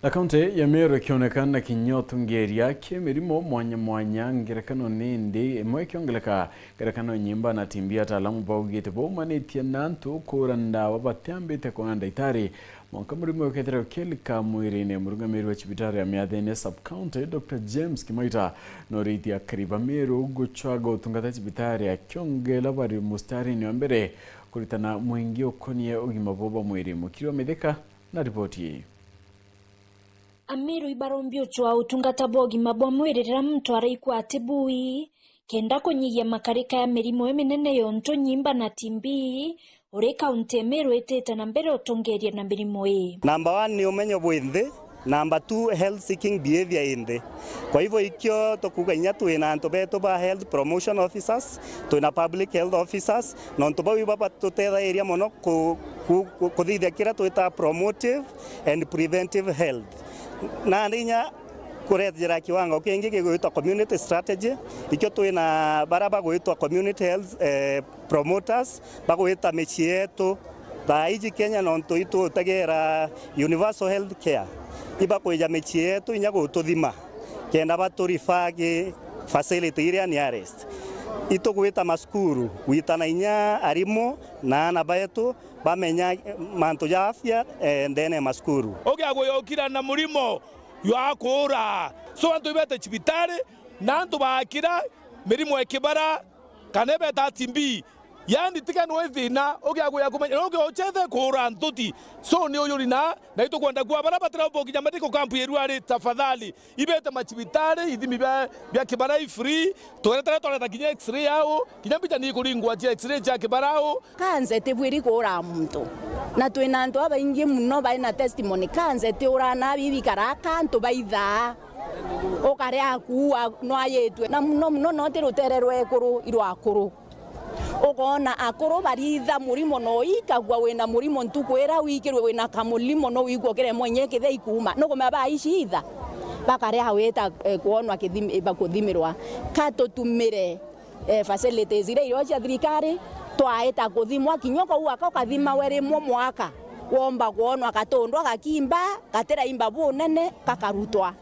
La kaunti ya Meru ikionekana kinyotungeria kimirimo mwanya ngerekano nindi imwe kiongeleka ngerekano nyimba na timbia talamu baugite baumanĩtie nantu kũranda wabatambĩte kwa ndaitari mwanka mũrimũ ũkethera ũkĩlika mwĩrĩ-inĩ mũrũgamĩrĩri wa cibitari ya Miathene Sub-County Dr. James Kimaita norĩithia kariba Meru gũchwaga ũtungata cibitari ya kĩongela bari mũstari-inĩ wa mbere kũrutana mũingĩ ũkonie ũgima bwa mwĩrĩ. Mũkiri wa Mithika na ripoti hii. Ameru ibarombio chwa utungata bogima bwa mwĩrĩ rĩrĩa mtu araikwa atibui kenda kũnyihia makarika ya mĩrimũ mĩnene yonto nyimba na timbi uri kaunti Meru ĩtĩte na mbere ũtongeria na mĩrimũ ĩ. Number 1 ni umenyo bwĩnthĩ, number 2 health seeking behavior ĩnthĩ. Kwa hivyo ikio tukuganya twina antu betu ba health promotion officers, twina public health officers, na antu bau baba tutetha area mono kuthithia kira twita promotive and preventive health. Na ndinya kuretjera kiwango kingi gigwitwa community strategy ikyo twina baraba gwitwa community health promoters bagwita michi yetu thaiji Kenya nonto itu tagera universal health care iba kuja michi yetu inya gututhima kenda baturifage facility iria nearest ito gwita maskuru gwitana inya arimo na ana baetu bamenya manto ya afya ndene maskuru ogaguyokira na murimo yakura so antu ibete cibitari na antu bakira mirimo ekibara kanebe tatimbi yani tikanwe thina ogiaguya kumenya ogochethe kura ntuti so ni uyurina na ito kwenda kwa baraba trapo kijamatiko kampu yeruari tafadhali ibete macibitari ithimi bya kibara free tore kinya x-ray yao kinyambita ni kuringwa cha x-ray cha kibarao kanze tebwiri kura muntu na twina antu abaingi muno baina testimony kanze te urana bibi karaka antu baitha okare akuwa no ayetwe na muno no tirutererwe kuru irwakuru ogona akoro baritha murimo no ikagwa wena murimo ntukwera wikirwe wena kamulimo no wigwo kire mwenye kithe ikuma no goma baishi itha bakare haweta kuonwa kithimi bakuthimirwa katotumire facilities ire iro cia thirikari twaeta kuthimwa kinyoko uaka kathima were mwaka womba kuonwa katondwa gakimba gatera imba bunene kakarutwa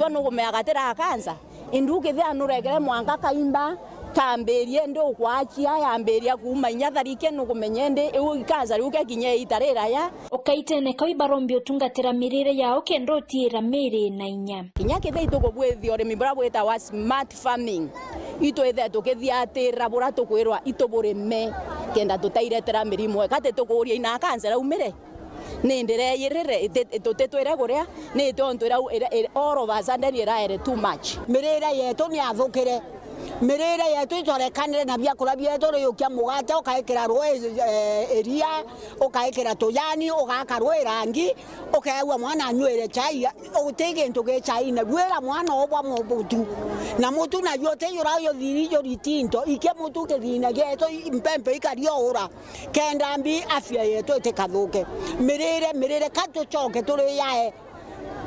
no gomea gatera kanza induke thia nuregere mwanka kaimba kamberie ndo kwachia yamberia kuma inyatharike no kumenyende ikanza riuke kinye itarera ya okaitene ko ibarombi utungatira mirire yao kendo tira mere na inya kinya kithe itoko bwethi ore mibra bweta wa smart farming ito ethe tukithia atira bura tukwirwa itobore me kenda tutairetera mirimo kate tukuria ina kanza umire nindire yirire tutetwira guria ni tontwira all of us and ere too much mirire yetu ni athukire mirire yetu itorekanire na bia kura bia tore yokia mugate ukaikira rwe eria ukaikira tuyani ugaka rwe rangi ukaewa mwana anywere chai utege ntoge chai na gwera mwana obwa mubutu na mutu na yote yurayo thiriyo ritinto ike mutu ke thina geto impempe ikario ora kenda mbi afya yetu itekathuke mirire kato choke tore yae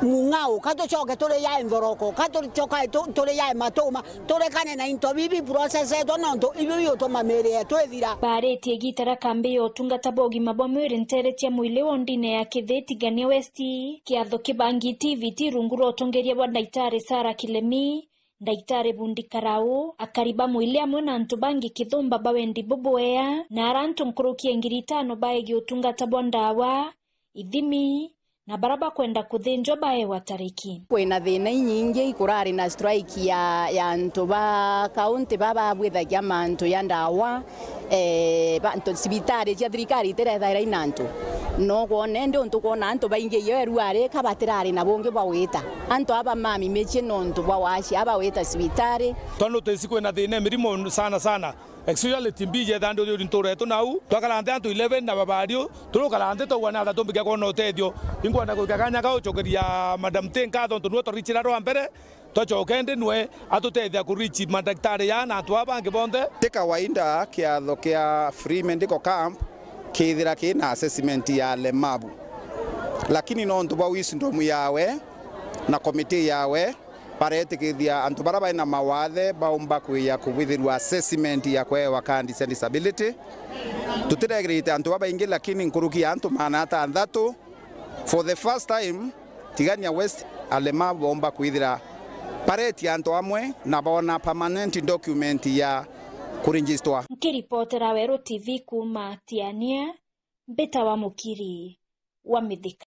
mungao kato choke tore ya envoroko kato choka tore ya matoma tore kane na into bibi process eto nonto ibi yotoma mere eto ethira bareti gitara kambe yotungata bogima bwa mwiri nteretia mwile wondine ya kitheti Gania West kiatho kibangi TV runguro otongeria bwa ndaitari Sara Kilemi ndaitari Bundi Karau akariba mwile amwe na ntubangi kithumba bawendi boboea na arantu nkurukie ngiri 5 baegi otungata bwa ndawa ithimi na baraba kwenda kuthinjwa bae watariki kwina thina nyingi ikurari na strike ya ntoba kaunti baba bwethagia mantu ya ndawa bantu sibitari cia thirikari terethaira inantu no gone ndi untu kona antu baingi yeru are kabatirari na bonge baweta antu aba mami meche nontu bawashi aba weta sibitari tono tesi kwina thina mirimo sana actually timbije thando dio ntore to nau twakalande antu 11 na babario turukalande to wana ta tumbike kono tedio ingwana kugakanya ka uchokeria madam tenka to nuo to richira ro ambere to chokende nwe atutethia kurichi madaktari ya na atwa bange bonde tika wainda kiatho kia free medical camp kithira kina assessment ya lemabu lakini no ntuba wisdom yawe na committee yawe paretikithia antu baraba ina mawathe baumba kuya kubithirwa assessment ya kwewa kandi disability tutiregrete antu baba ingi lakini nkuruki antu manata andatu for the first time Tigania West alemavu bomba kwithira pareti anto amwe na bona permanent document ya kuregister. Nkiripotera Wero TV kuma Tiania, Mbeta wa Mukiri wa Mithika.